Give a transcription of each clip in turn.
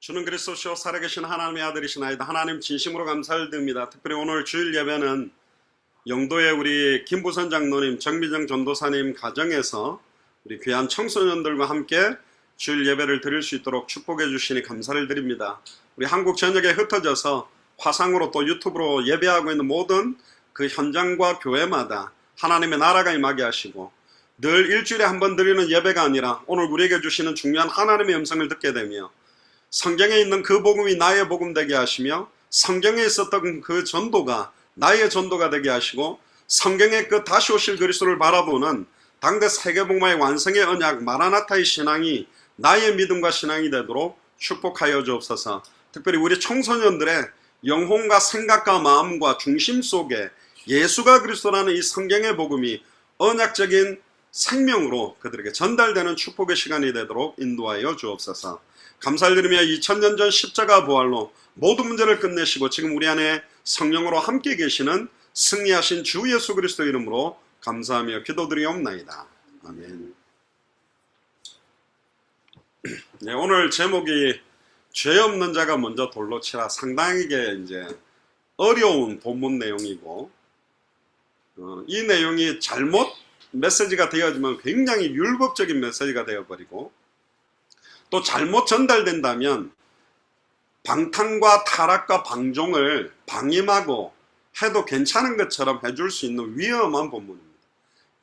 주는 그리스도시요 살아계신 하나님의 아들이시나이다. 하나님 진심으로 감사를 드립니다. 특별히 오늘 주일 예배는 영도의 우리 김부선 장로님, 정미정 전도사님 가정에서 우리 귀한 청소년들과 함께 주일 예배를 드릴 수 있도록 축복해 주시니 감사를 드립니다. 우리 한국 전역에 흩어져서 화상으로 또 유튜브로 예배하고 있는 모든 그 현장과 교회마다 하나님의 나라가 임하게 하시고, 늘 일주일에 한 번 드리는 예배가 아니라 오늘 우리에게 주시는 중요한 하나님의 음성을 듣게 되며, 성경에 있는 그 복음이 나의 복음 되게 하시며, 성경에 있었던 그 전도가 나의 전도가 되게 하시고, 성경의 그 다시 오실 그리스도를 바라보는 당대 세계복음화의 완성의 언약 마라나타의 신앙이 나의 믿음과 신앙이 되도록 축복하여 주옵소서. 특별히 우리 청소년들의 영혼과 생각과 마음과 중심 속에 예수가 그리스도라는 이 성경의 복음이 언약적인 생명으로 그들에게 전달되는 축복의 시간이 되도록 인도하여 주옵소서. 감사를 드리며 2000년 전 십자가 부활로 모든 문제를 끝내시고 지금 우리 안에 성령으로 함께 계시는 승리하신 주 예수 그리스도 이름으로 감사하며 기도드리옵나이다. 아멘. 네, 오늘 제목이 죄 없는 자가 먼저 돌로 치라. 상당히 이제 어려운 본문 내용이고, 이 내용이 잘못 메시지가 되어지면 굉장히 율법적인 메시지가 되어버리고, 또 잘못 전달된다면 방탕과 타락과 방종을 방임하고 해도 괜찮은 것처럼 해줄 수 있는 위험한 본문입니다.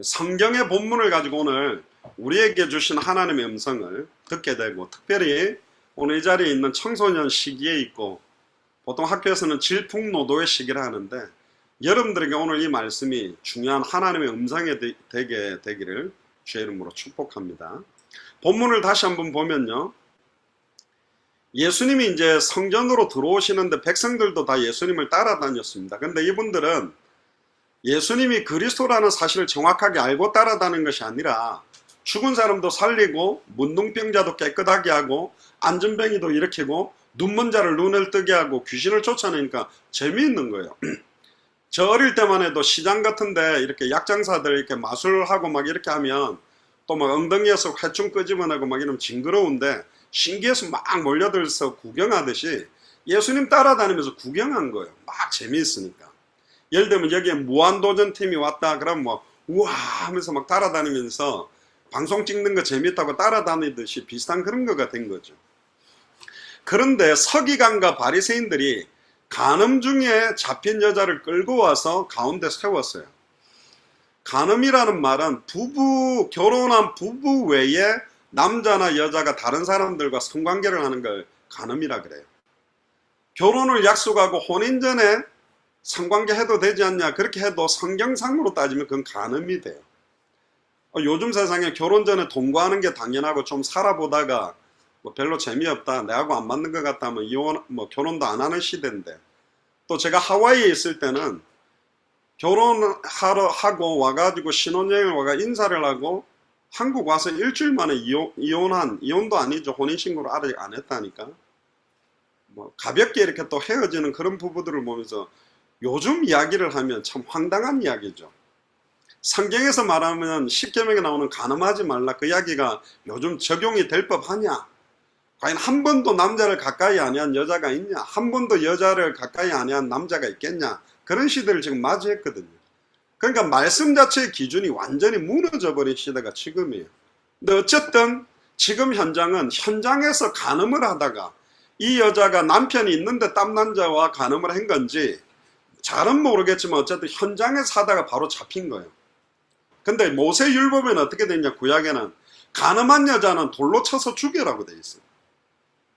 성경의 본문을 가지고 오늘 우리에게 주신 하나님의 음성을 듣게 되고, 특별히 오늘 이 자리에 있는 청소년 시기에 있고, 보통 학교에서는 질풍노도의 시기를 하는데, 여러분들에게 오늘 이 말씀이 중요한 하나님의 음성이 되게 되기를 주의 이름으로 축복합니다. 본문을 다시 한번 보면요, 예수님이 이제 성전으로 들어오시는데 백성들도 다 예수님을 따라다녔습니다. 근데 이분들은 예수님이 그리스도라는 사실을 정확하게 알고 따라다니는 것이 아니라 죽은 사람도 살리고 문둥병자도 깨끗하게 하고 안전뱅이도 일으키고 눈먼 자를 눈을 뜨게 하고 귀신을 쫓아내니까 재미있는 거예요. 저 어릴 때만 해도 시장 같은데 이렇게 약장사들 이렇게 마술하고 막 이렇게 하면 또 막 엉덩이에서 회충 끄집어내고 막 이러면 징그러운데 신기해서 막 몰려들어서 구경하듯이 예수님 따라다니면서 구경한 거예요. 막 재미있으니까. 예를 들면 여기에 무한도전 팀이 왔다 그러면 뭐 우와 하면서 막 따라다니면서 방송 찍는 거 재밌다고 따라다니듯이 비슷한 그런 거가 된 거죠. 그런데 서기관과 바리새인들이 간음 중에 잡힌 여자를 끌고 와서 가운데 세웠어요. 간음이라는 말은 결혼한 부부 외에 남자나 여자가 다른 사람들과 성관계를 하는 걸 간음이라 그래요. 결혼을 약속하고 혼인 전에 성관계 해도 되지 않냐, 그렇게 해도 성경상으로 따지면 그건 간음이 돼요. 요즘 세상에 결혼 전에 동거하는 게 당연하고 좀 살아보다가 뭐 별로 재미없다, 내하고 안 맞는 것 같다 하면 결혼도 안 하는 시대인데, 또 제가 하와이에 있을 때는 결혼하러 하고 와가지고 신혼여행을 와가 인사를 하고 한국 와서 일주일 만에 이혼도 아니죠. 혼인신고를 아직 안 했다니까. 뭐 가볍게 이렇게 또 헤어지는 그런 부부들을 보면서 요즘 이야기를 하면 참 황당한 이야기죠. 성경에서 말하면 십계명에 나오는 간음하지 말라, 그 이야기가 요즘 적용이 될 법하냐? 과연 한 번도 남자를 가까이 아니한 여자가 있냐? 한 번도 여자를 가까이 아니한 남자가 있겠냐? 그런 시대를 지금 맞이했거든요. 그러니까 말씀 자체의 기준이 완전히 무너져 버린 시대가 지금이에요. 근데 어쨌든 지금 현장에서 간음을 하다가 이 여자가 남편이 있는데 땀난자와 간음을 한 건지 잘은 모르겠지만 어쨌든 현장에서 하다가 바로 잡힌 거예요. 근데 모세율법에는 어떻게 되냐, 구약에는 간음한 여자는 돌로 쳐서 죽여라고 돼 있어요.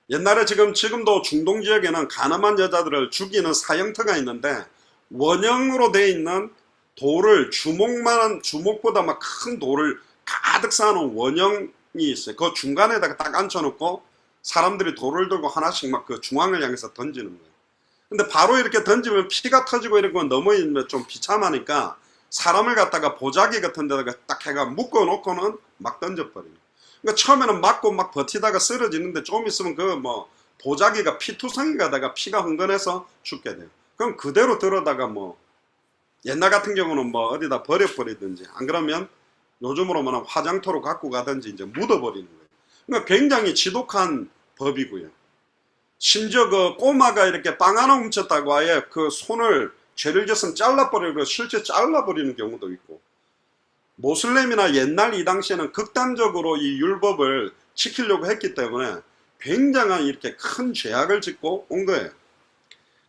옛날에 지금도 중동 지역에는 간음한 여자들을 죽이는 사형터가 있는데, 원형으로 되어 있는 돌을 주먹보다 막 큰 돌을 가득 쌓아놓은 원형이 있어요. 그 중간에다가 딱 앉혀놓고 사람들이 돌을 들고 하나씩 막 그 중앙을 향해서 던지는 거예요. 근데 바로 이렇게 던지면 피가 터지고 이런 건 넘어있으면 좀 비참하니까 사람을 갖다가 보자기 같은 데다가 딱 해가 묶어놓고는 막 던져버려요. 그러니까 처음에는 맞고 막 버티다가 쓰러지는데 좀 있으면 보자기가 피투성이 가다가 피가 흥건해서 죽게 돼요. 그럼 그대로 들어다가 옛날 같은 경우는 어디다 버려버리든지, 안 그러면 요즘으로 말하면 화장터로 갖고 가든지 이제 묻어버리는 거예요. 그러니까 굉장히 지독한 법이고요. 심지어 그 꼬마가 이렇게 빵 하나 훔쳤다고 아예 그 손을 죄를 졌으면 잘라버리고 실제 잘라버리는 경우도 있고, 모슬렘이나 옛날 이 당시에는 극단적으로 이 율법을 지키려고 했기 때문에 굉장한 이렇게 큰 죄악을 짓고 온 거예요.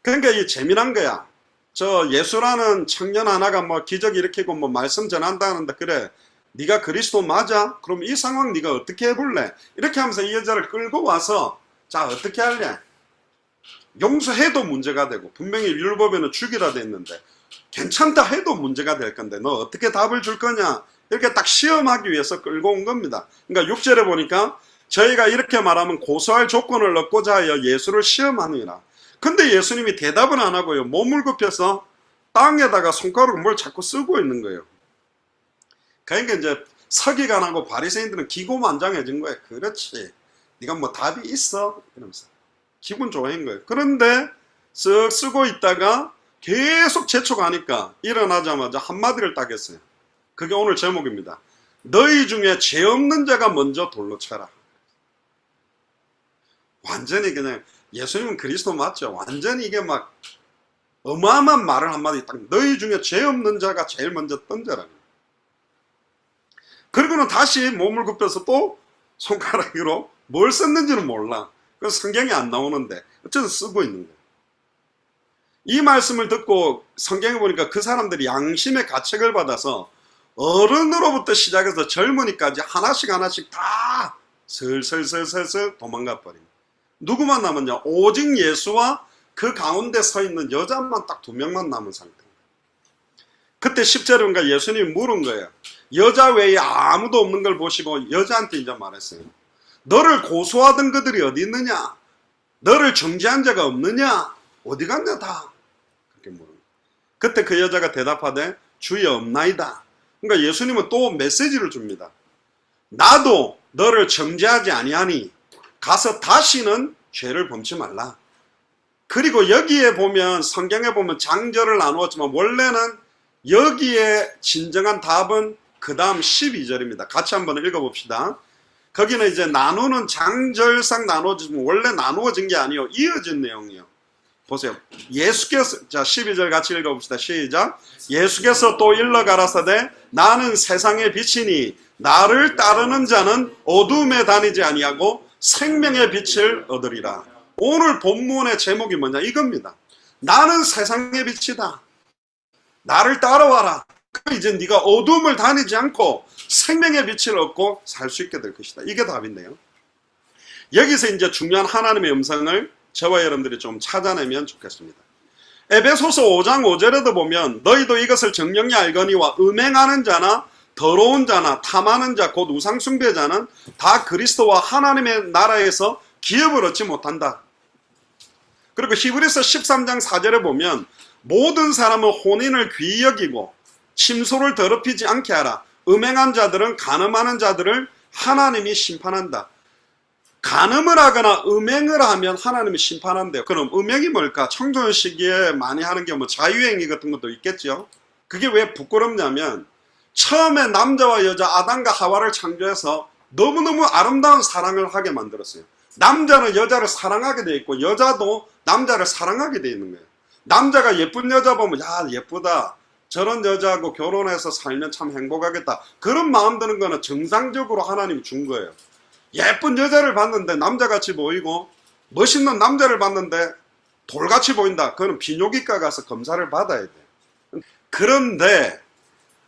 그러니까 이 재미난 거야. 저 예수라는 청년 하나가 뭐 기적 일으키고 뭐 말씀 전한다는데, 그래 네가 그리스도 맞아? 그럼 이 상황 네가 어떻게 해볼래? 이렇게 하면서 이 여자를 끌고 와서 자 어떻게 할래? 용서해도 문제가 되고, 분명히 율법에는 죽이라 돼 있는데 괜찮다 해도 문제가 될 건데 너 어떻게 답을 줄 거냐? 이렇게 딱 시험하기 위해서 끌고 온 겁니다. 그러니까 6절에 보니까 저희가 이렇게 말하면 고소할 조건을 얻고자 하여 예수를 시험하느니라. 근데 예수님이 대답은 안 하고요, 몸을 굽혀서 땅에다가 손가락을 뭘 자꾸 쓰고 있는 거예요. 그러니까 이제 서기관하고 바리새인들은 기고만장해진 거예요. 그렇지, 네가 뭐 답이 있어? 이러면서 기분 좋아진 거예요. 그런데 쓱 쓰고 있다가 계속 재촉하니까 일어나자마자 한마디를 딱 했어요. 그게 오늘 제목입니다. 너희 중에 죄 없는 자가 먼저 돌로 쳐라. 완전히 그냥 예수님은 그리스도 맞죠? 완전히 이게 막 어마어마한 말을 한마디 딱, 너희 중에 죄 없는 자가 제일 먼저 던져라. 그리고는 다시 몸을 굽혀서 또 손가락으로 뭘 썼는지는 몰라. 그래서 성경이 안 나오는데 어쨌든 쓰고 있는 거예요. 이 말씀을 듣고 성경에 보니까 그 사람들이 양심의 가책을 받아서 어른으로부터 시작해서 젊은이까지 하나씩 하나씩 다 슬슬슬슬슬 도망가 버립니다. 누구만 남았냐? 오직 예수와 그 가운데 서 있는 여자만 딱 2명만 남은 상태입니다. 그때 10절에 보니까 예수님이 물은 거예요. 여자 외에 아무도 없는 걸 보시고 여자한테 이제 말했어요. 너를 고소하던 그들이 어디 있느냐? 너를 정죄한 자가 없느냐? 어디 갔냐 다? 그렇게 물은 거예요. 그때 그 여자가 대답하되 주여 없나이다. 그러니까 예수님은 또 메시지를 줍니다. 나도 너를 정죄하지 아니하니 가서 다시는 죄를 범치 말라. 그리고 여기에 보면, 성경에 보면 장절을 나누었지만 원래는 여기에 진정한 답은 그 다음 12절입니다. 같이 한번 읽어봅시다. 거기는 이제 나누는 장절상 나누어지면 원래 나누어진 게 아니요, 이어진 내용이요. 보세요. 예수께서, 자 12절 같이 읽어봅시다. 시작. 예수께서 또 일러 가라사대 나는 세상의 빛이니 나를 따르는 자는 어둠에 다니지 아니하고 생명의 빛을 얻으리라. 오늘 본문의 제목이 뭐냐? 이겁니다. 나는 세상의 빛이다. 나를 따라와라. 그럼 이제 네가 어둠을 다니지 않고 생명의 빛을 얻고 살 수 있게 될 것이다. 이게 답인데요. 여기서 이제 중요한 하나님의 음성을 저와 여러분들이 좀 찾아내면 좋겠습니다. 에베소서 5장 5절에도 보면 너희도 이것을 정령히 알거니와 음행하는 자나 더러운 자나 탐하는 자 곧 우상숭배자는 다 그리스도와 하나님의 나라에서 기업을 얻지 못한다. 그리고 히브리서 13장 4절에 보면 모든 사람은 혼인을 귀히 여기고 침소를 더럽히지 않게 하라. 음행한 자들은 간음하는 자들을 하나님이 심판한다. 간음을 하거나 음행을 하면 하나님이 심판한대요. 그럼 음행이 뭘까? 청소년 시기에 많이 하는 게 뭐 자유행위 같은 것도 있겠죠. 그게 왜 부끄럽냐면 처음에 남자와 여자 아담과 하와를 창조해서 너무너무 아름다운 사랑을 하게 만들었어요. 남자는 여자를 사랑하게 돼 있고 여자도 남자를 사랑하게 돼 있는 거예요. 남자가 예쁜 여자 보면 야 예쁘다, 저런 여자하고 결혼해서 살면 참 행복하겠다, 그런 마음 드는 거는 정상적으로 하나님이 준 거예요. 예쁜 여자를 봤는데 남자같이 보이고 멋있는 남자를 봤는데 돌같이 보인다, 그거는 비뇨기과 가서 검사를 받아야 돼요. 그런데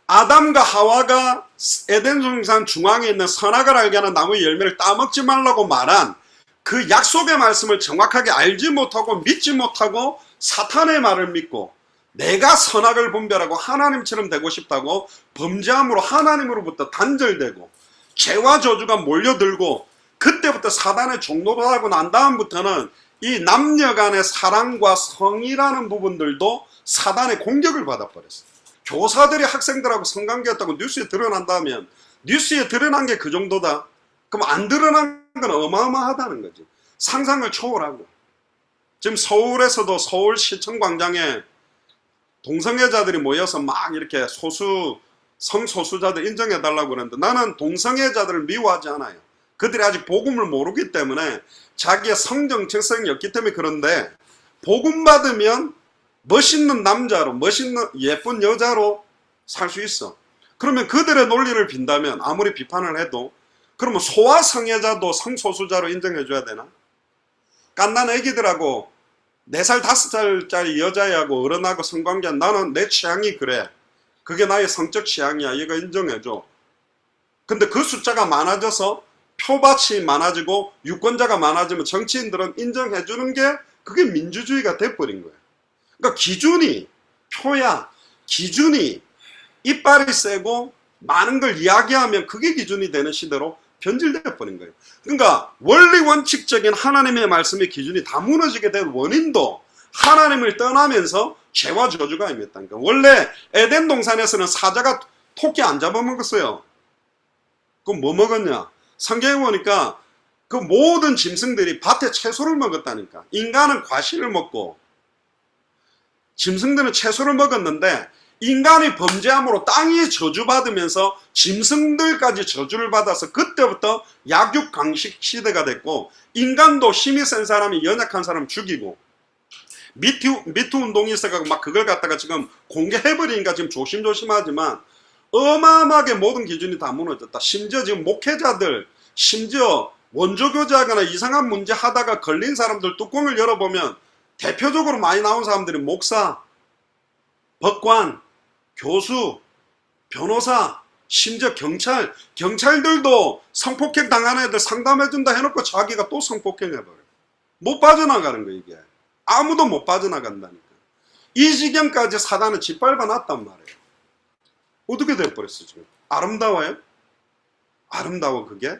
아담과 하와가 에덴 동산 중앙에 있는 선악을 알게 하는 나무의 열매를 따먹지 말라고 말한 그 약속의 말씀을 정확하게 알지 못하고 믿지 못하고 사탄의 말을 믿고 내가 선악을 분별하고 하나님처럼 되고 싶다고 범죄함으로 하나님으로부터 단절되고 죄와 저주가 몰려들고, 그때부터 사단의 종노릇 하고 난 다음부터는 이 남녀 간의 사랑과 성이라는 부분들도 사단의 공격을 받아버렸어요. 교사들이 학생들하고 성관계였다고 뉴스에 드러난다면 뉴스에 드러난 게 그 정도다. 그럼 안 드러난 건 어마어마하다는 거지. 상상을 초월하고. 지금 서울에서도 서울시청 광장에 동성애자들이 모여서 막 이렇게 성소수자들 인정해달라고 그러는데 나는 동성애자들을 미워하지 않아요. 그들이 아직 복음을 모르기 때문에 자기의 성정 적성이 없기 때문에 그런데 복음 받으면 멋있는 남자로 멋있는 예쁜 여자로 살 수 있어. 그러면 그들의 논리를 빈다면 아무리 비판을 해도 그러면 소아 성애자도 성소수자로 인정해 줘야 되나? 깐난 애기들하고 4살 5살짜리 여자애하고 어른하고 성관계한 나는 내 취향이 그래. 그게 나의 성적 취향이야. 이거 인정해줘. 근데 그 숫자가 많아져서 표밭이 많아지고 유권자가 많아지면 정치인들은 인정해주는 게 그게 민주주의가 돼버린 거예요. 그러니까 기준이 표야. 기준이 이빨이 세고 많은 걸 이야기하면 그게 기준이 되는 시대로 변질되어 버린 거예요. 그러니까 원리 원칙적인 하나님의 말씀의 기준이 다 무너지게 된 원인도 하나님을 떠나면서 죄와 저주가 임했다니까. 원래 에덴 동산에서는 사자가 토끼 안 잡아먹었어요. 그럼 뭐 먹었냐? 성경에 보니까 그 모든 짐승들이 밭에 채소를 먹었다니까. 인간은 과실을 먹고 짐승들은 채소를 먹었는데 인간이 범죄함으로 땅이 저주받으면서 짐승들까지 저주를 받아서 그때부터 약육 강식 시대가 됐고 인간도 힘이 센 사람이 연약한 사람 죽이고 미투 운동이 있어가지고 막 그걸 갖다가 지금 공개해버리니까 지금 조심조심하지만 어마어마하게 모든 기준이 다 무너졌다. 심지어 지금 목회자들, 심지어 원조교제하거나 이상한 문제 하다가 걸린 사람들 뚜껑을 열어보면 대표적으로 많이 나온 사람들이 목사, 법관, 교수, 변호사, 심지어 경찰들도 성폭행 당한 애들 상담해준다 해놓고 자기가 또 성폭행해버려요. 못 빠져나가는 거예요, 이게. 아무도 못 빠져나간다니까. 이 지경까지 사단은 짓밟아 놨단 말이에요. 어떻게 돼버렸어, 지금? 아름다워요? 아름다워, 그게?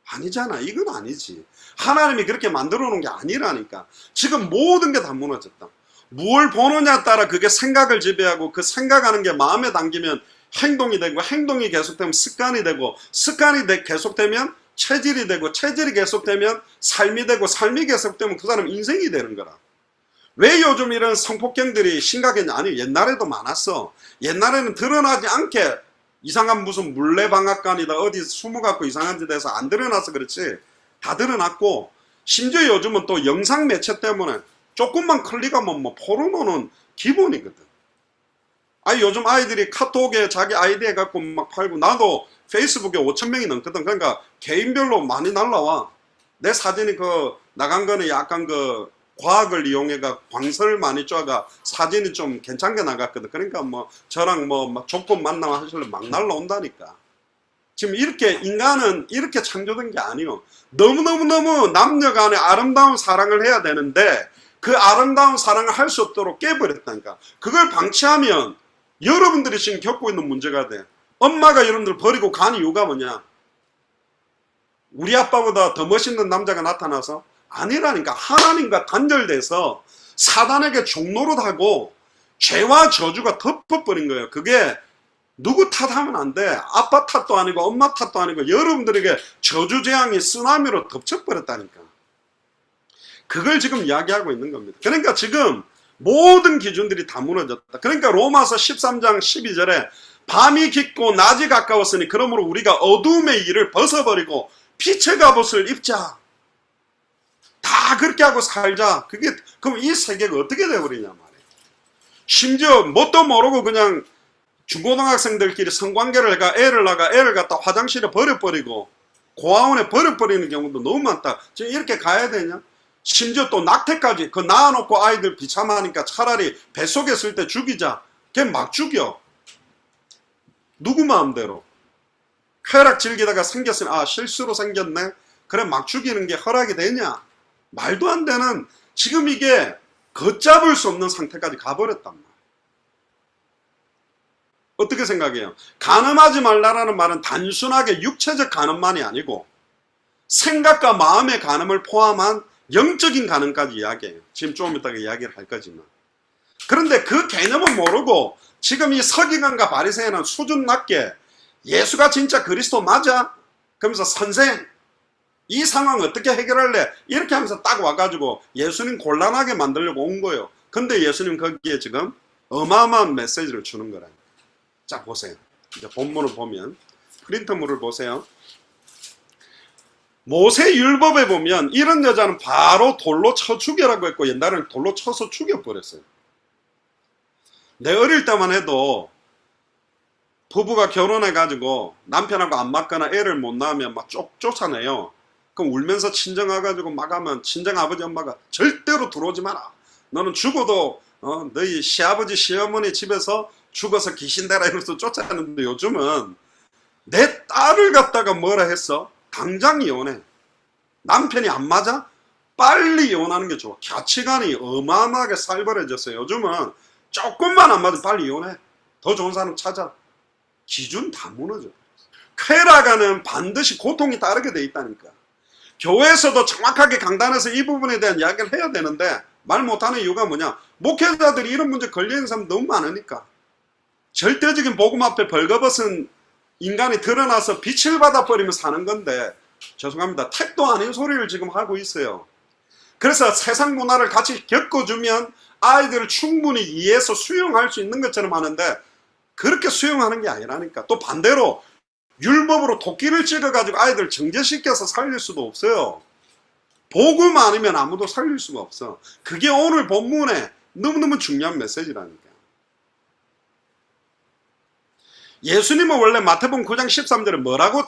아니잖아. 이건 아니지. 하나님이 그렇게 만들어 놓은 게 아니라니까. 지금 모든 게 다 무너졌다. 뭘 보느냐에 따라 그게 생각을 지배하고 그 생각하는 게 마음에 담기면 행동이 되고 행동이 계속되면 습관이 되고 습관이 계속되면 체질이 되고 체질이 계속되면 삶이 되고 삶이 계속되면 그 사람 인생이 되는 거라. 왜 요즘 이런 성폭행들이 심각했냐? 아니 옛날에도 많았어. 옛날에는 드러나지 않게 이상한 무슨 물레방앗간이다 어디 숨어갖고 이상한 짓에서 안 드러나서 그렇지 다 드러났고 심지어 요즘은 또 영상 매체 때문에 조금만 클릭하면 뭐 포르노는 기본이거든. 아니 요즘 아이들이 카톡에 자기 아이디 해갖고 막 팔고 나도 페이스북에 5,000명이 넘거든. 그러니까 개인별로 많이 날라와. 내 사진이 그 나간 거는 약간 그 과학을 이용해가 광선을 많이 쪼아가 사진이 좀 괜찮게 나갔거든. 그러니까 뭐 저랑 뭐 조건 만나면 하실래 막 날라온다니까. 지금 이렇게 인간은 이렇게 창조된 게 아니요. 너무 남녀 간에 아름다운 사랑을 해야 되는데 그 아름다운 사랑을 할 수 없도록 깨버렸다니까. 그걸 방치하면 여러분들이 지금 겪고 있는 문제가 돼. 엄마가 여러분들 버리고 간 이유가 뭐냐? 우리 아빠보다 더 멋있는 남자가 나타나서? 아니라니까. 하나님과 단절돼서 사단에게 종노릇하고 죄와 저주가 덮어버린 거예요. 그게 누구 탓하면 안 돼. 아빠 탓도 아니고 엄마 탓도 아니고 여러분들에게 저주 재앙이 쓰나미로 덮쳐버렸다니까. 그걸 지금 이야기하고 있는 겁니다. 그러니까 지금 모든 기준들이 다 무너졌다. 그러니까 로마서 13장 12절에 밤이 깊고 낮이 가까웠으니 그러므로 우리가 어두움의 일을 벗어버리고 빛의 갑옷을 입자. 다 그렇게 하고 살자. 그게 그럼 이 세계가 어떻게 돼버리냐 말이에요. 심지어 뭣도 모르고 그냥 중고등학생들끼리 성관계를 해가 애를 갖다 화장실에 버려버리고 고아원에 버려버리는 경우도 너무 많다. 지금 이렇게 가야 되냐? 심지어 또 낙태까지 그 낳아놓고 아이들 비참하니까 차라리 뱃속에 있을 때 죽이자. 걔 막 죽여. 누구 마음대로. 쾌락 즐기다가 생겼으니 아 실수로 생겼네. 그래 막 죽이는 게 허락이 되냐. 말도 안 되는 지금 이게 걷잡을 수 없는 상태까지 가버렸단 말이에요. 어떻게 생각해요? 간음하지 말라라는 말은 단순하게 육체적 간음만이 아니고 생각과 마음의 간음을 포함한 영적인 간음까지 이야기해요. 지금 좀 이따가 이야기를 할 거지만. 그런데 그 개념은 모르고 지금 이 서기관과 바리새인은 수준 낮게 예수가 진짜 그리스도 맞아? 그러면서 선생 이 상황 어떻게 해결할래? 이렇게 하면서 딱 와가지고 예수님 곤란하게 만들려고 온 거예요. 근데 예수님 거기에 지금 어마어마한 메시지를 주는 거라니까. 자 보세요. 이제 본문을 보면 프린터물을 보세요. 모세 율법에 보면 이런 여자는 바로 돌로 쳐 죽여라고 했고 옛날에는 돌로 쳐서 죽여버렸어요. 내 어릴 때만 해도 부부가 결혼해가지고 남편하고 안 맞거나 애를 못 낳으면 막 쫓아내요. 그럼 울면서 친정 와가지고 막 하면 친정 아버지 엄마가 절대로 들어오지 마라. 너는 죽어도 너희 시아버지 시어머니 집에서 죽어서 귀신되라 이러면서 쫓아내는데 요즘은 내 딸을 갖다가 뭐라 했어? 당장 이혼해. 남편이 안 맞아? 빨리 이혼하는 게 좋아. 가치관이 어마어마하게 살벌해졌어요. 요즘은 조금만 안 맞으면 빨리 이혼해. 더 좋은 사람 찾아. 기준 다 무너져. 쾌락하는 반드시 고통이 따르게 돼 있다니까. 교회에서도 정확하게 강단해서 이 부분에 대한 이야기를 해야 되는데 말 못하는 이유가 뭐냐? 목회자들이 이런 문제 걸리는 사람 너무 많으니까. 절대적인 복음 앞에 벌거벗은 인간이 드러나서 빛을 받아버리면 사는 건데 죄송합니다. 택도 아닌 소리를 지금 하고 있어요. 그래서 세상 문화를 같이 겪어주면 아이들을 충분히 이해해서 수용할 수 있는 것처럼 하는데 그렇게 수용하는 게 아니라니까. 또 반대로 율법으로 도끼를 찍어가지고 아이들 정죄시켜서 살릴 수도 없어요. 복음 아니면 아무도 살릴 수가 없어. 그게 오늘 본문에 너무너무 중요한 메시지라니까. 예수님은 원래 마태복음 9장 13절에 뭐라고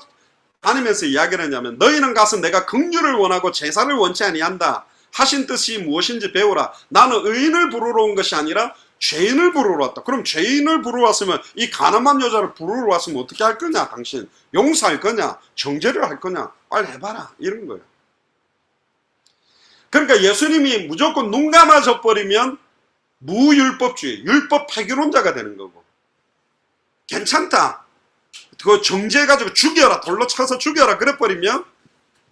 다니면서 이야기를 했냐면 너희는 가서 내가 긍휼을 원하고 제사를 원치 아니한다 하신 뜻이 무엇인지 배우라. 나는 의인을 부르러 온 것이 아니라 죄인을 부르러 왔다. 그럼 죄인을 부르러 왔으면 이 가늠한 여자를 부르러 왔으면 어떻게 할 거냐? 당신 용서할 거냐? 정죄를 할 거냐? 빨리 해봐라. 이런 거예요. 그러니까 예수님이 무조건 눈 감아져 버리면 무율법주의, 율법 폐기론자가 되는 거고 괜찮다. 그거 정죄해가지고 죽여라. 돌로 쳐서 죽여라. 그래버리면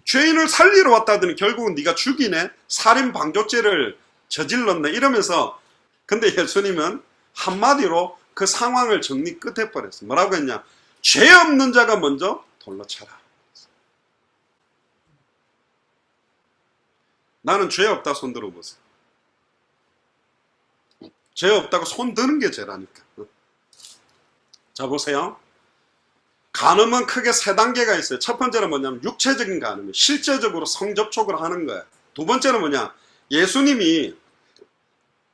죄인을 살리러 왔다더니 결국은 네가 죽이네. 살인방조죄를 저질렀네. 이러면서 근데 예수님은 한마디로 그 상황을 정리 끝에 버렸어. 뭐라고 했냐? 죄 없는 자가 먼저 돌로 쳐라. 나는 죄 없다 손 들어보세요. 죄 없다고 손 드는 게 죄라니까. 자 보세요. 간음은 크게 세 단계가 있어요. 첫 번째는 뭐냐면 육체적인 간음이 실제적으로 성접촉을 하는 거예요. 두 번째는 뭐냐? 예수님이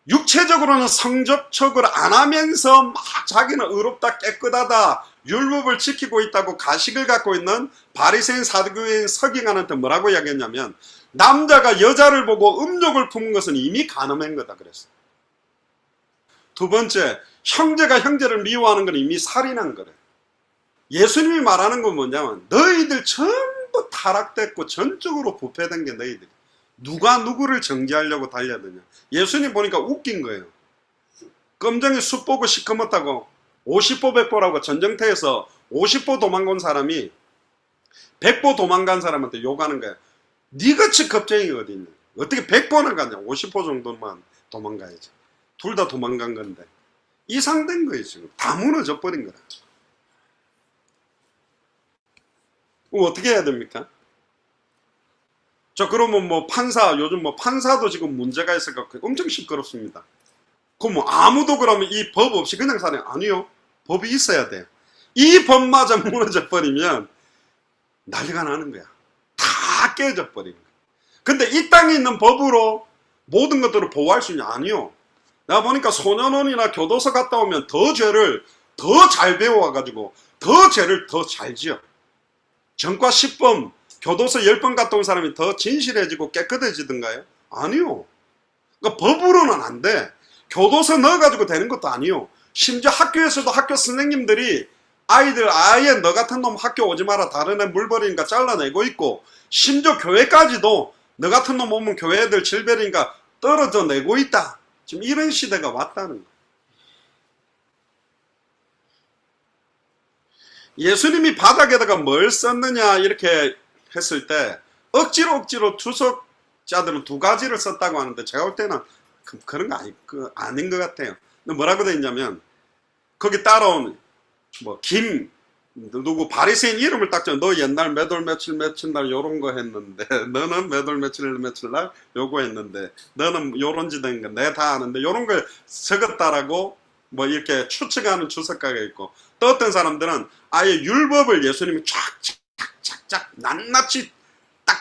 육체적으로는 성접촉을 안 하면서 막 자기는 의롭다 깨끗하다 율법을 지키고 있다고 가식을 갖고 있는 바리새인 사두개인 서기관한테 뭐라고 이야기했냐면 남자가 여자를 보고 음욕을 품은 것은 이미 간음한 거다 그랬어요. 두 번째, 형제가 형제를 미워하는 건 이미 살인한 거래. 예수님이 말하는 건 뭐냐면 너희들 전부 타락됐고 전적으로 부패된 게 너희들. 누가 누구를 정죄하려고 달려드냐. 예수님 보니까 웃긴 거예요. 껌정이 숲 보고 시커멓다고 50보 100보라고 전쟁터에서 50보 도망간 사람이 100보 도망간 사람한테 욕하는 거야. 니같이 겁쟁이가 어디 있냐. 어떻게 100보나 가냐. 50보 정도만 도망가야지. 둘 다 도망간 건데 이상된 거예요. 지금 다 무너져 버린 거라. 그럼 어떻게 해야 됩니까? 자 그러면 뭐 판사 요즘 뭐 판사도 지금 문제가 있을까 엄청 시끄럽습니다. 그럼 뭐 아무도 그러면 이 법 없이 그냥 사냐? 아니요. 법이 있어야 돼. 이 법마저 무너져 버리면 난리가 나는 거야. 다 깨져 버리는 거야. 근데 이 땅에 있는 법으로 모든 것들을 보호할 수 있냐? 아니요. 내가 보니까 소년원이나 교도소 갔다 오면 더 죄를 더 잘 배워가지고 더 죄를 더 잘 지어. 전과 10번 교도소 10번 갔다 온 사람이 더 진실해지고 깨끗해지던가요? 아니요. 그러니까 법으로는 안 돼. 교도소 넣어가지고 되는 것도 아니요. 심지어 학교에서도 학교 선생님들이 아이들 아예 너 같은 놈 학교 오지 마라 다른 애 물 버리니까 잘라내고 있고 심지어 교회까지도 너 같은 놈 오면 교회 애들 질베리니까 떨어져 내고 있다. 지금 이런 시대가 왔다는 거예요. 예수님이 바닥에다가 뭘 썼느냐 이렇게 했을 때 억지로 주석자들은 두 가지를 썼다고 하는데 제가 볼 때는 그런 거 아닌 것 같아요. 뭐라고 돼 있냐면 거기 따라온 뭐 누구 바리새인 이름을 딱 줘. 너 옛날 몇 월 며칠 날 요런 거 했는데 너는 몇 월 며칠 날 요거 했는데 너는 요런 짓 한 거 내 다 아는데 요런 걸 적었다라고 뭐 이렇게 추측하는 주석가가 있고 또 어떤 사람들은 아예 율법을 예수님이 쫙쫙쫙쫙 낱낱이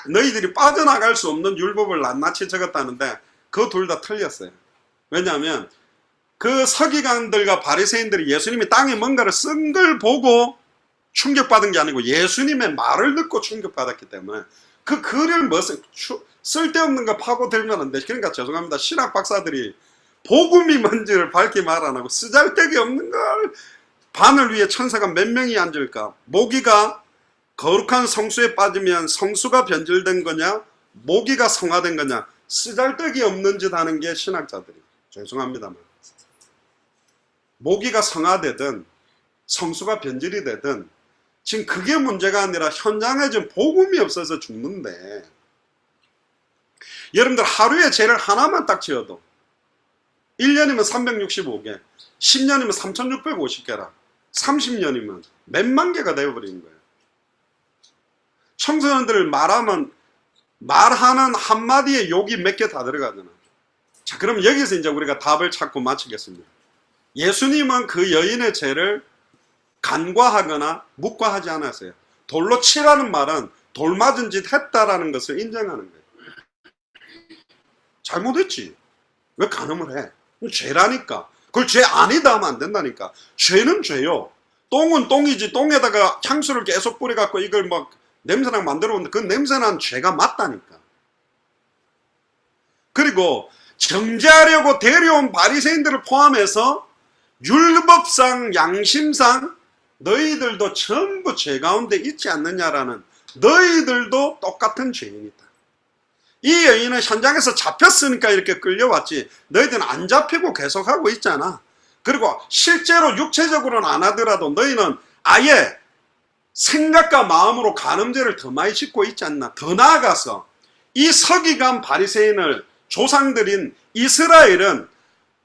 너희들이 빠져나갈 수 없는 율법을 낱낱이 적었다는데 그 둘 다 틀렸어요. 왜냐하면 그 서기관들과 바리새인들이 예수님이 땅에 뭔가를 쓴 걸 보고 충격받은 게 아니고 예수님의 말을 듣고 충격받았기 때문에 그 글을 쓸데없는 거 파고들면 안 돼. 그러니까 죄송합니다. 신학 박사들이 복음이 뭔지를 밝게 말 안 하고 쓰잘데기 없는 걸 바늘 위에 천사가 몇 명이 앉을까? 모기가 거룩한 성수에 빠지면 성수가 변질된 거냐? 모기가 성화된 거냐? 쓰잘데기 없는 짓 하는 게 신학자들이. 죄송합니다만. 모기가 성화되든 성수가 변질이 되든 지금 그게 문제가 아니라 현장에 지금 복음이 없어서 죽는데, 여러분들 하루에 죄를 하나만 딱 지어도 1년이면 365개, 10년이면 3650개라 30년이면 몇만 개가 되어버리는 거예요. 청소년들 말하면 말하는 한마디에 욕이 몇 개 다 들어가잖아. 자, 그럼 여기서 이제 우리가 답을 찾고 마치겠습니다. 예수님은 그 여인의 죄를 간과하거나 묵과하지 않았어요. 돌로 치라는 말은 돌 맞은 짓 했다라는 것을 인정하는 거예요. 잘못했지. 왜 간음을 해? 죄라니까. 그걸 죄 아니다 하면 안 된다니까. 죄는 죄요. 똥은 똥이지. 똥에다가 향수를 계속 뿌려갖고 이걸 막 냄새나게 만들어 오는데 그 냄새난 죄가 맞다니까. 그리고 정죄하려고 데려온 바리새인들을 포함해서 율법상 양심상 너희들도 전부 죄 가운데 있지 않느냐라는, 너희들도 똑같은 죄인이다. 이 여인은 현장에서 잡혔으니까 이렇게 끌려왔지 너희들은 안 잡히고 계속하고 있잖아. 그리고 실제로 육체적으로는 안 하더라도 너희는 아예 생각과 마음으로 간음죄를 더 많이 짓고 있지 않나. 더 나아가서 이 서기관 바리새인을 조상들인 이스라엘은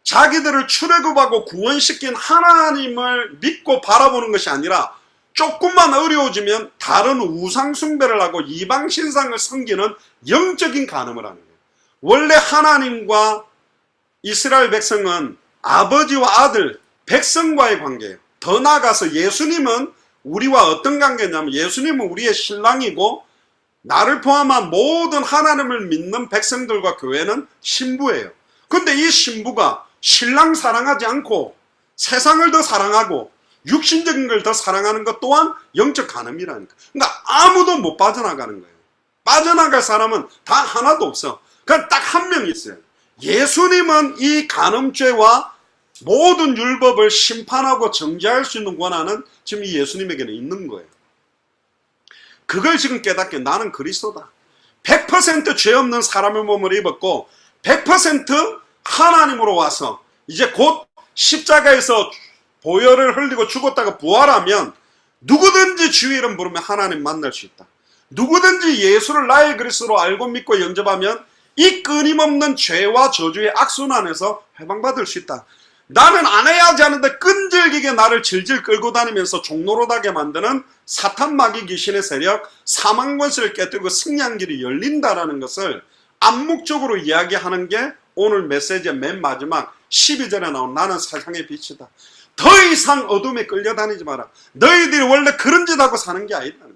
자기들을 출애굽하고 구원시킨 하나님을 믿고 바라보는 것이 아니라 조금만 어려워지면 다른 우상 숭배를 하고 이방 신상을 섬기는 영적인 간음을 하는 거예요. 원래 하나님과 이스라엘 백성은 아버지와 아들, 백성과의 관계예요. 더 나아가서 예수님은 우리와 어떤 관계냐면 예수님은 우리의 신랑이고 나를 포함한 모든 하나님을 믿는 백성들과 교회는 신부예요. 근데 이 신부가 신랑 사랑하지 않고 세상을 더 사랑하고 육신적인 걸 더 사랑하는 것 또한 영적 간음이라니까. 그러니까 아무도 못 빠져나가는 거예요. 빠져나갈 사람은 다 하나도 없어. 그냥 딱 한 명 있어요. 예수님은 이 간음죄와 모든 율법을 심판하고 정죄할 수 있는 권한은 지금 이 예수님에게는 있는 거예요. 그걸 지금 깨닫게 나는 그리스도다. 100% 죄 없는 사람의 몸을 입었고 100% 하나님으로 와서 이제 곧 십자가에서 보혈을 흘리고 죽었다가 부활하면 누구든지 주의 이름 부르면 하나님 만날 수 있다. 누구든지 예수를 나의 그리스도로 알고 믿고 영접하면 이 끊임없는 죄와 저주의 악순환에서 해방받을 수 있다. 나는 안 해야 하지 않는데 끈질기게 나를 질질 끌고 다니면서 종노릇하게 만드는 사탄 마귀 귀신의 세력, 사망 권세를 깨뜨리고 승리한 길이 열린다라는 것을 암묵적으로 이야기하는 게 오늘 메시지의 맨 마지막 12절에 나온 나는 세상의 빛이다. 더 이상 어둠에 끌려다니지 마라. 너희들이 원래 그런 짓 하고 사는 게 아니라는 거예요.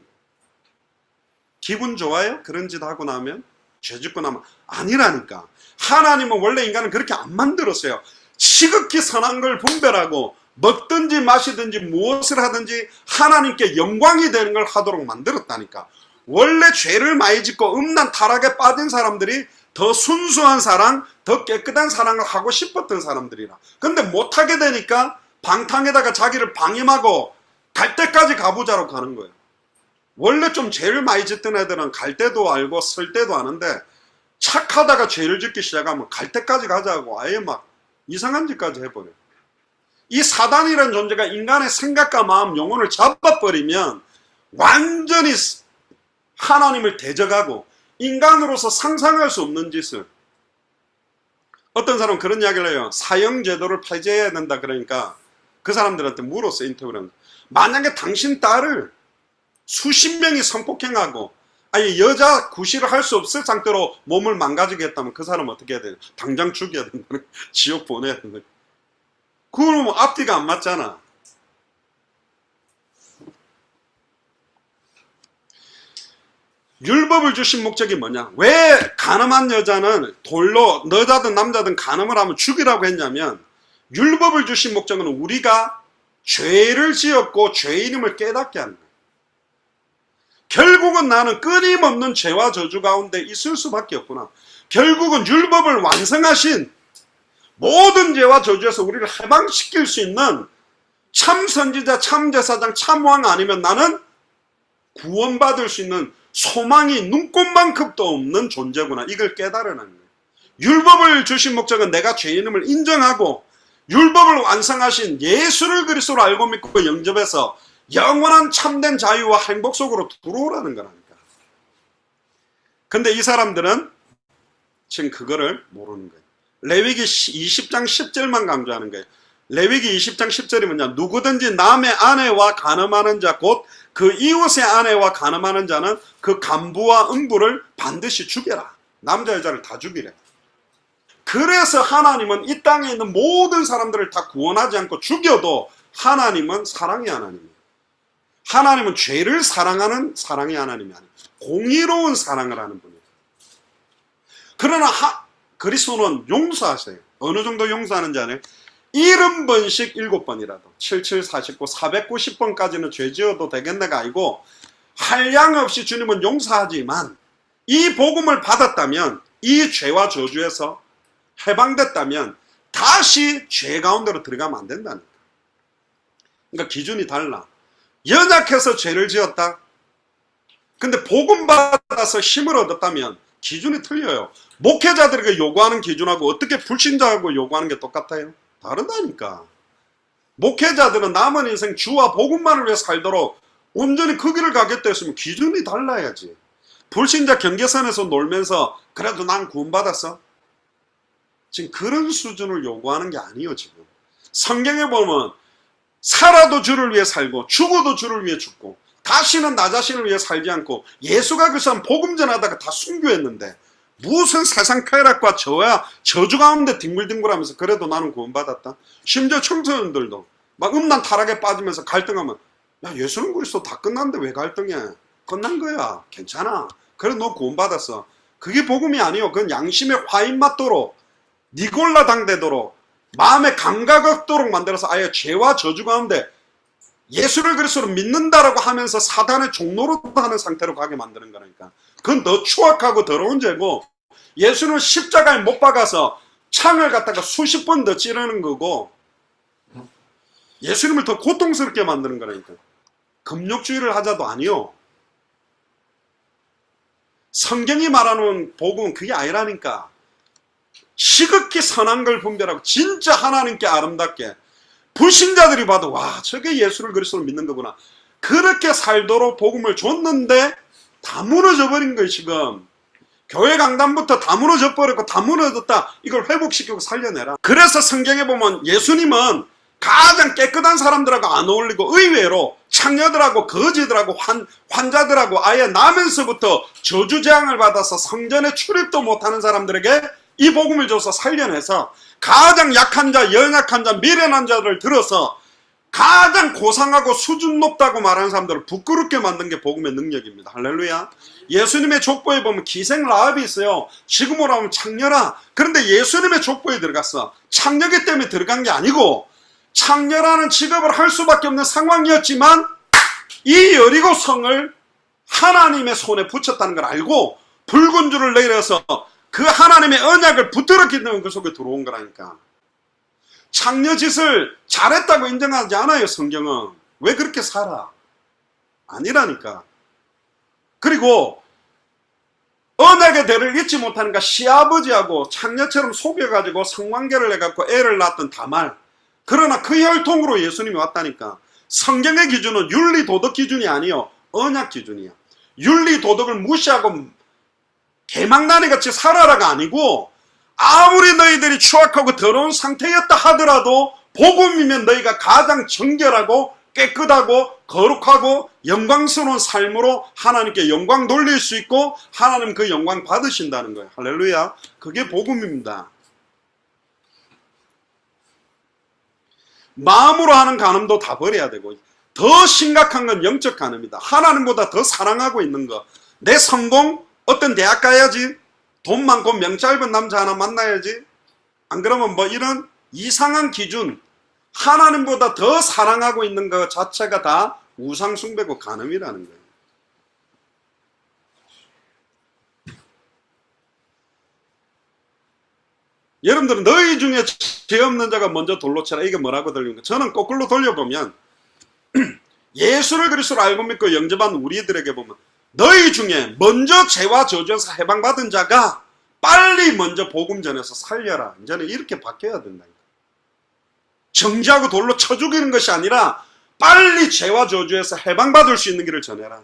기분 좋아요? 그런 짓 하고 나면? 죄 짓고 나면? 아니라니까. 하나님은 원래 인간은 그렇게 안 만들었어요. 지극히 선한 걸 분별하고 먹든지 마시든지 무엇을 하든지 하나님께 영광이 되는 걸 하도록 만들었다니까. 원래 죄를 많이 짓고 음란 타락에 빠진 사람들이 더 순수한 사랑, 더 깨끗한 사랑을 하고 싶었던 사람들이라. 근데 못하게 되니까 방탕에다가 자기를 방임하고 갈 때까지 가보자로 가는 거예요. 원래 좀 죄를 많이 짓던 애들은 갈 때도 알고 설 때도 아는데 착하다가 죄를 짓기 시작하면 갈 때까지 가자고 아예 막 이상한 짓까지 해버려요. 이 사단이라는 존재가 인간의 생각과 마음, 영혼을 잡아버리면 완전히 하나님을 대적하고 인간으로서 상상할 수 없는 짓을. 어떤 사람은 그런 이야기를 해요. 사형제도를 폐지해야 된다. 그러니까 그 사람들한테 물었어요. 인터뷰를. 만약에 당신 딸을 수십 명이 성폭행하고 아니 여자 구실을 할 수 없을 상태로 몸을 망가지게 했다면 그 사람은 어떻게 해야 돼요? 당장 죽여야 된다는, 지옥 보내야 된다. 그러면 뭐 앞뒤가 안 맞잖아. 율법을 주신 목적이 뭐냐? 왜 간음한 여자는 돌로 여자든 남자든 간음을 하면 죽이라고 했냐면 율법을 주신 목적은 우리가 죄를 지었고 죄인임을 깨닫게 하는 거예요. 결국은 나는 끊임없는 죄와 저주 가운데 있을 수밖에 없구나. 결국은 율법을 완성하신 모든 죄와 저주에서 우리를 해방시킬 수 있는 참 선지자, 참 제사장, 참 왕 아니면 나는 구원받을 수 있는 소망이 눈꼽만큼도 없는 존재구나. 이걸 깨달으라는 거예요. 율법을 주신 목적은 내가 죄인임을 인정하고 율법을 완성하신 예수를 그리스도로 알고 믿고 영접해서 영원한 참된 자유와 행복 속으로 들어오라는 거라니까. 근데 이 사람들은 지금 그거를 모르는 거예요. 레위기 20장 10절만 강조하는 거예요. 레위기 20장 10절이 뭐냐? 누구든지 남의 아내와 간음하는 자 곧 그 이웃의 아내와 간음하는 자는 그 간부와 음부를 반드시 죽여라. 남자 여자를 다 죽이래. 그래서 하나님은 이 땅에 있는 모든 사람들을 다 구원하지 않고 죽여도 하나님은 사랑의 하나님이에요. 하나님은 죄를 사랑하는 사랑의 하나님이 아니에요. 공의로운 사랑을 하는 분이에요. 그러나 그리스도는 용서하세요. 어느 정도 용서하는지 아세요? 70번씩 7번이라도 77, 49, 490번까지는 죄 지어도 되겠네가 아니고 한량 없이 주님은 용서하지만 이 복음을 받았다면 이 죄와 저주에서 해방됐다면 다시 죄 가운데로 들어가면 안 된다는 거예요. 그러니까 기준이 달라. 연약해서 죄를 지었다. 근데 복음 받아서 힘을 얻었다면 기준이 틀려요. 목회자들에게 요구하는 기준하고 어떻게 불신자하고 요구하는 게 똑같아요? 다르다니까. 목회자들은 남은 인생 주와 복음만을 위해 살도록 온전히 그 길을 가겠다 했으면 기준이 달라야지. 불신자 경계선에서 놀면서 그래도 난 구원받았어? 지금 그런 수준을 요구하는 게 아니에요. 지금 성경에 보면 살아도 주를 위해 살고 죽어도 주를 위해 죽고 다시는 나 자신을 위해 살지 않고 예수가 그 사람 복음 전하다가 다 순교했는데 무슨 세상 쾌락과 저주 가운데 뒹굴뒹굴하면서 그래도 나는 구원받았다. 심지어 청소년들도 막 음란 타락에 빠지면서 갈등하면 야 예수는 그리스도 다 끝났는데 왜 갈등해? 끝난 거야. 괜찮아. 그래 너 구원받았어. 그게 복음이 아니요. 그건 양심의 화인 맞도록 니골라 당되도록 마음의 감각 없도록 만들어서 아예 죄와 저주 가운데 예수를 그리스도로 믿는다라고 하면서 사단의 종로로 하는 상태로 가게 만드는 거니까. 그건 더 추악하고 더러운 죄고 예수는 십자가에 못 박아서 창을 갖다가 수십 번 더 찌르는 거고 예수님을 더 고통스럽게 만드는 거라니까. 금욕주의를 하자도 아니요. 성경이 말하는 복음은 그게 아니라니까. 시극히 선한 걸 분별하고 진짜 하나님께 아름답게 불신자들이 봐도 와 저게 예수를 그리스도로 믿는 거구나. 그렇게 살도록 복음을 줬는데 다 무너져 버린 거예요. 지금 교회 강단부터 다 무너져 버렸고 다 무너졌다. 이걸 회복시키고 살려내라. 그래서 성경에 보면 예수님은 가장 깨끗한 사람들하고 안 어울리고 의외로 창녀들하고 거지들하고 환자들하고 아예 나면서부터 저주재앙을 받아서 성전에 출입도 못하는 사람들에게 이 복음을 줘서 살려내서 가장 약한 자, 연약한 자, 미련한 자들을 들어서 가장 고상하고 수준 높다고 말하는 사람들을 부끄럽게 만든 게 복음의 능력입니다. 할렐루야. 예수님의 족보에 보면 기생 라합이 있어요. 지금으로 하면 창녀라. 그런데 예수님의 족보에 들어갔어. 창녀기 때문에 들어간 게 아니고 창녀라는 직업을 할 수밖에 없는 상황이었지만 이 여리고 성을 하나님의 손에 붙였다는 걸 알고 붉은 줄을 내려서 그 하나님의 언약을 붙들었기 때문에 그 속에 들어온 거라니까. 창녀짓을 잘했다고 인정하지 않아요. 성경은. 왜 그렇게 살아? 아니라니까. 그리고 언약의 대를 잊지 못하니까 시아버지하고 창녀처럼 속여가지고 성관계를 해갖고 애를 낳았던 다말. 그러나 그 혈통으로 예수님이 왔다니까. 성경의 기준은 윤리 도덕 기준이 아니요 언약 기준이야. 윤리 도덕을 무시하고 개망나니 같이 살아라가 아니고 아무리 너희들이 추악하고 더러운 상태였다 하더라도 복음이면 너희가 가장 정결하고 깨끗하고 거룩하고 영광스러운 삶으로 하나님께 영광 돌릴 수 있고 하나님 그 영광 받으신다는 거예요. 할렐루야. 그게 복음입니다. 마음으로 하는 간음도 다 버려야 되고 더 심각한 건 영적 간음이다. 하나님보다 더 사랑하고 있는 거. 내 성공? 어떤 대학 가야지. 돈 많고 명 짧은 남자 하나 만나야지. 안 그러면 뭐 이런 이상한 기준, 하나님보다 더 사랑하고 있는 것 자체가 다 우상숭배고 간음이라는 거예요. 여러분들은 너희 중에 죄 없는 자가 먼저 돌로 쳐라. 이게 뭐라고 들리는 거예요? 저는 거꾸로 돌려보면 예수를 그리스도로 알고 믿고 영접한 우리들에게 보면 너희 중에 먼저 죄와 저주에서 해방받은 자가 빨리 먼저 복음 전해서 살려라. 이제는 이렇게 바뀌어야 된다니까. 정죄하고 돌로 쳐 죽이는 것이 아니라 빨리 죄와 저주에서 해방받을 수 있는 길을 전해라.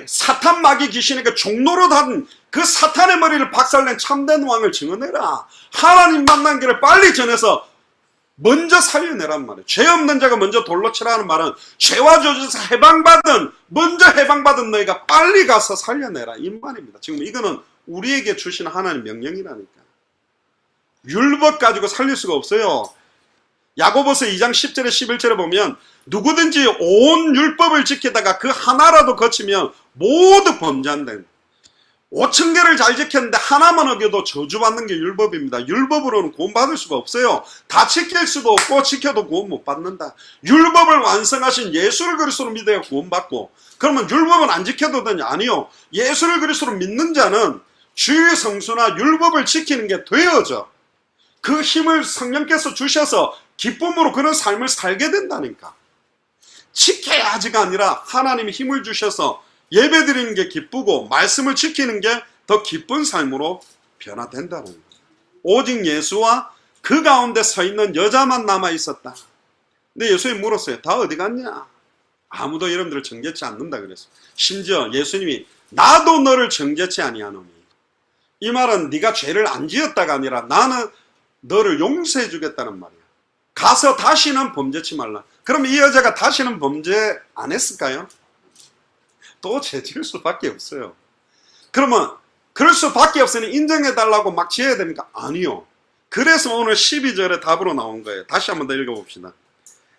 사탄 마귀 귀신에게 종로로 단 그 사탄의 머리를 박살낸 참된 왕을 증언해라. 하나님 만난 길을 빨리 전해서 먼저 살려내란 말이에요. 죄 없는 자가 먼저 돌로 치라는 말은 죄와 저주에서 먼저 해방받은 너희가 빨리 가서 살려내라 이 말입니다. 지금 이거는 우리에게 주신 하나님 명령이라니까. 율법 가지고 살릴 수가 없어요. 야고보서 2장 10절에 11절에 보면 누구든지 온 율법을 지키다가 그 하나라도 거치면 모두 범죄한다. 5천 개를 잘 지켰는데 하나만 어겨도 저주받는 게 율법입니다. 율법으로는 구원받을 수가 없어요. 다 지킬 수도 없고 지켜도 구원 못 받는다. 율법을 완성하신 예수를 그리스도로 믿어야 구원받고, 그러면 율법은 안 지켜도 되냐? 아니요. 예수를 그리스도로 믿는 자는 주의 성수나 율법을 지키는 게 되어져. 그 힘을 성령께서 주셔서 기쁨으로 그런 삶을 살게 된다니까. 지켜야지가 아니라 하나님이 힘을 주셔서 예배드리는 게 기쁘고 말씀을 지키는 게 더 기쁜 삶으로 변화된다는 거예요. 오직 예수와 그 가운데 서 있는 여자만 남아 있었다. 근데 예수님이 물었어요. 다 어디 갔냐? 아무도 여러분들을 정죄치 않는다 그랬어요. 심지어 예수님이 나도 너를 정죄치 아니하노니. 이 말은 네가 죄를 안 지었다가 아니라 나는 너를 용서해 주겠다는 말이야. 가서 다시는 범죄치 말라. 그럼 이 여자가 다시는 범죄 안 했을까요? 또 죄 지을 수밖에 없어요. 그러면 그럴 수밖에 없으니 인정해달라고 막 지어야 됩니까? 아니요. 그래서 오늘 12절에 답으로 나온 거예요. 다시 한번 더 읽어봅시다.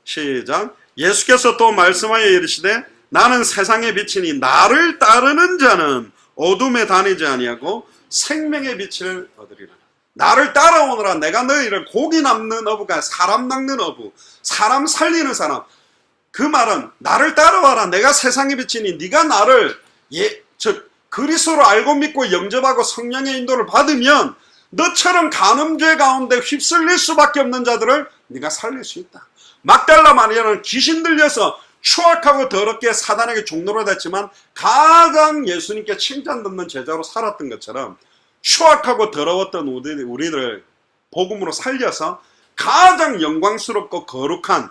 시작. 예수께서 또 말씀하여 이르시되 나는 세상의 빛이니 나를 따르는 자는 어둠에 다니지 아니하고 생명의 빛을 얻으리라. 나를 따라오너라. 내가 너희를 고기 낚는 어부가 사람 낚는 어부, 사람 살리는 사람. 그 말은 나를 따라와라. 내가 세상의 빛이니 네가 나를 즉 그리스도로 알고 믿고 영접하고 성령의 인도를 받으면 너처럼 간음죄 가운데 휩쓸릴 수밖에 없는 자들을 네가 살릴 수 있다. 막달라 마리아는 귀신 들려서 추악하고 더럽게 사단에게 종로로 됐지만 가장 예수님께 칭찬 듣는 제자로 살았던 것처럼 추악하고 더러웠던 우리를 복음으로 살려서 가장 영광스럽고 거룩한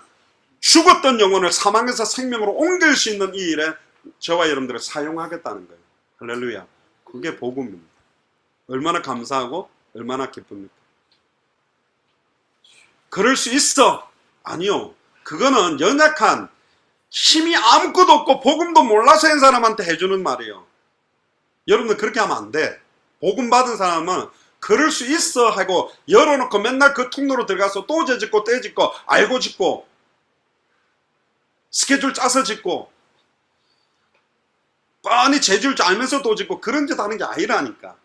죽었던 영혼을 사망에서 생명으로 옮길 수 있는 이 일에 저와 여러분들을 사용하겠다는 거예요. 할렐루야. 그게 복음입니다. 얼마나 감사하고 얼마나 기쁩니까? 그럴 수 있어. 아니요. 그거는 연약한 힘이 아무것도 없고 복음도 몰라서 한 사람한테 해주는 말이에요. 여러분들 그렇게 하면 안 돼. 복음 받은 사람은 그럴 수 있어 하고 열어놓고 맨날 그 통로로 들어가서 또 재짓고 떼짓고 알고 짓고 스케줄 짜서 짓고 뻔히 재줄 줄 알면서 또 짓고 그런 짓 하는 게 아니라니까.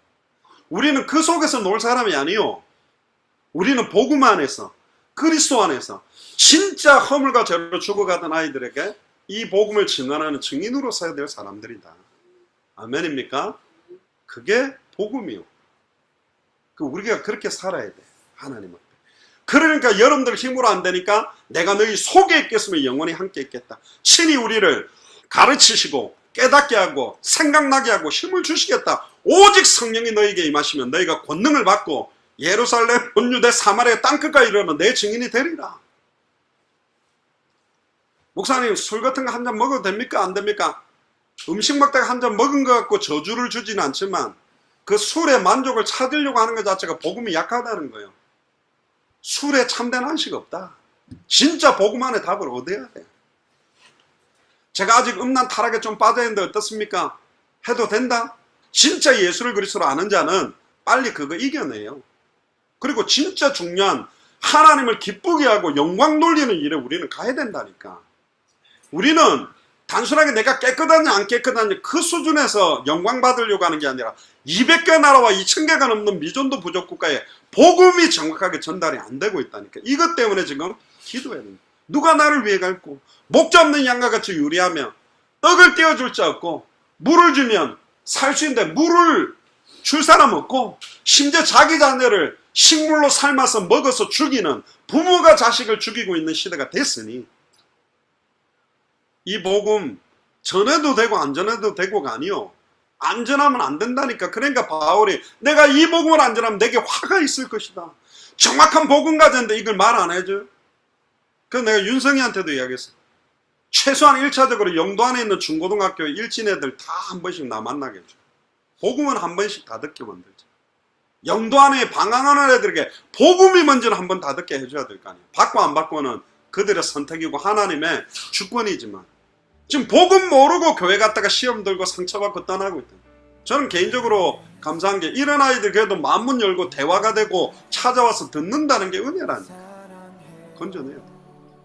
우리는 그 속에서 놀 사람이 아니요. 우리는 복음 안에서 그리스도 안에서 진짜 허물과 죄로 죽어가던 아이들에게 이 복음을 증언하는 증인으로 서야 될 사람들이다. 아멘입니까? 그게 복음이요. 우리가 그렇게 살아야 돼. 하나님 앞에. 그러니까 여러분들 힘으로 안 되니까 내가 너희 속에 있겠으면 영원히 함께 있겠다. 친히 우리를 가르치시고 깨닫게 하고 생각나게 하고 힘을 주시겠다. 오직 성령이 너희에게 임하시면 너희가 권능을 받고 예루살렘, 온 유대, 사마리아 땅끝까지 이르러 내 증인이 되리라. 목사님 술 같은 거 한 잔 먹어도 됩니까? 안 됩니까? 음식 먹다가 한 잔 먹은 것 같고 저주를 주지는 않지만 그 술의 만족을 찾으려고 하는 것 자체가 복음이 약하다는 거예요. 술에 참된 한식 없다. 진짜 복음 안에 답을 얻어야 돼. 제가 아직 음란 타락에 좀 빠져있는데 어떻습니까? 해도 된다? 진짜 예수를 그리스도로 아는 자는 빨리 그거 이겨내요. 그리고 진짜 중요한 하나님을 기쁘게 하고 영광 돌리는 일에 우리는 가야 된다니까. 우리는 단순하게 내가 깨끗하냐 안 깨끗하냐 그 수준에서 영광 받으려고 하는 게 아니라 200개 나라와 2000개가 넘는 미전도 부족 국가에 복음이 정확하게 전달이 안 되고 있다니까. 이것 때문에 지금 기도해야 됩니다. 누가 나를 위해 갈고, 목자 없는 양과 같이 유리하며 떡을 떼어줄 자 없고, 물을 주면 살 수 있는데 물을 줄 사람 없고, 심지어 자기 자녀를 식물로 삶아서 먹어서 죽이는, 부모가 자식을 죽이고 있는 시대가 됐으니 이 복음 전해도 되고 안 전해도 되고가 아니요, 안 전하면 안 된다니까. 그러니까 바울이 내가 이 복음을 안 전하면 내게 화가 있을 것이다. 정확한 복음 가졌는데 이걸 말 안 해줘. 그래서 내가 윤성이한테도 이야기했어. 최소한 1차적으로 영도 안에 있는 중고등학교 일진 애들 다 한 번씩 나 만나게 해줘. 복음은 한 번씩 다 듣게 만들자. 영도 안에 방황하는 애들에게 복음이 먼저는 한 번 다 듣게 해줘야 될 거 아니야. 받고 안 받고는 그들의 선택이고 하나님의 주권이지만, 지금 복음 모르고 교회 갔다가 시험 들고 상처받고 떠나고 있다. 저는 개인적으로 감사한 게 이런 아이들 그래도 마음문 열고 대화가 되고 찾아와서 듣는다는 게 은혜라니까. 건져내요.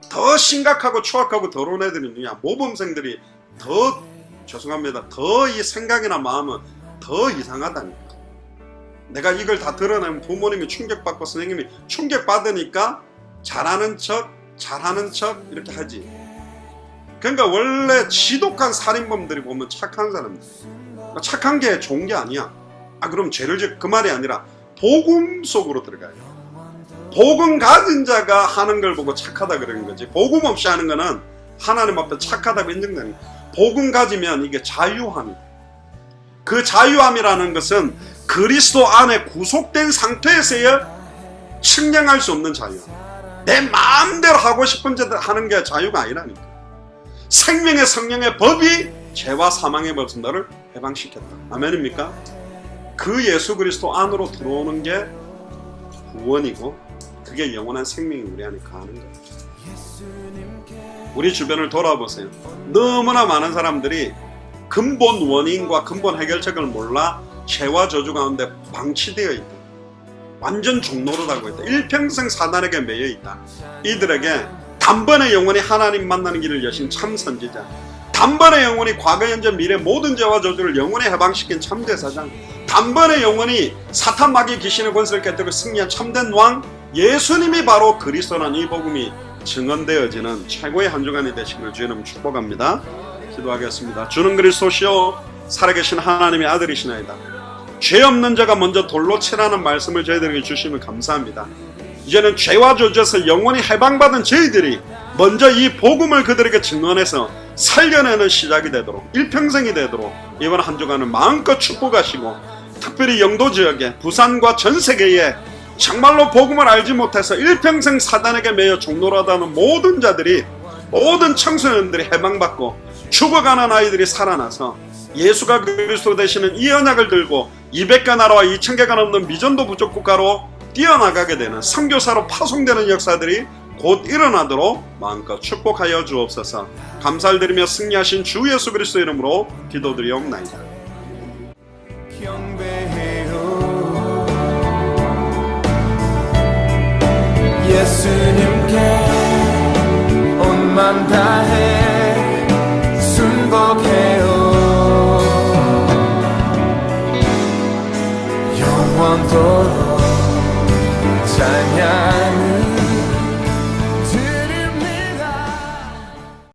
더 심각하고 추악하고 더러운 애들은 그냥 모범생들이 더, 죄송합니다, 더 이 생각이나 마음은 더 이상하다니까. 내가 이걸 다 드러내면 부모님이 충격받고 선생님이 충격받으니까 잘하는 척 이렇게 하지. 그러니까 원래 지독한 살인범들이 보면 착한 사람들, 착한 게 좋은 게 아니야. 그럼 죄를 그 말이 아니라 복음 속으로 들어가요. 복음 가진 자가 하는 걸 보고 착하다 그러는 거지. 복음 없이 하는 거는 하나님 앞에 착하다고 인정되는 거야. 복음 가지면 이게 자유함이다. 그 자유함이라는 것은 그리스도 안에 구속된 상태에서야 측량할 수 없는 자유함. 내 마음대로 하고 싶은 대로 하는 게 자유가 아니라니까. 생명의 성령의 법이 죄와 사망의 법에서 너를 해방시켰다. 아멘입니까? 그 예수 그리스도 안으로 들어오는 게 구원이고, 그게 영원한 생명이 우리 안에 가는 거예요. 우리 주변을 돌아보세요. 너무나 많은 사람들이 근본 원인과 근본 해결책을 몰라 죄와 저주 가운데 방치되어 있다. 완전 종노릇하고 있다. 일평생 사단에게 매여 있다. 이들에게 단번에 영원히 하나님 만나는 길을 여신 참 선지자, 단번에 영원히 과거 현재 미래 모든 죄와 저주를 영원히 해방시킨 참 제사장, 단번에 영원히 사탄 마귀 귀신의 권세를 깨뜨리고 승리한 참된 왕 예수님이 바로 그리스도라는 이 복음이 증언되어지는 최고의 한 주간이 되시기를 주님 축복합니다. 기도하겠습니다. 주는 그리스도시요 살아계신 하나님의 아들이시나이다. 죄 없는 자가 먼저 돌로 치라는 말씀을 저희들에게 주시면 감사합니다. 이제는 죄와 저주에서 영원히 해방받은 저희들이 먼저 이 복음을 그들에게 증언해서 살려내는 시작이 되도록, 일평생이 되도록 이번 한 주간은 마음껏 축복하시고, 특별히 영도 지역에, 부산과 전 세계에 정말로 복음을 알지 못해서 일평생 사단에게 매여 종노릇하는 모든 자들이, 모든 청소년들이 해방받고 죽어가는 아이들이 살아나서 예수가 그리스도 되시는 이 언약을 들고 200개 나라와 2000개가 넘는 미전도 부족 국가로 뛰어나가게 되는 선교사로 파송되는 역사들이 곧 일어나도록 마음껏 축복하여 주옵소서. 감사를 드리며 승리하신 주 예수 그리스도 이름으로 기도드리옵나이다. 예수님께 온 맘 다해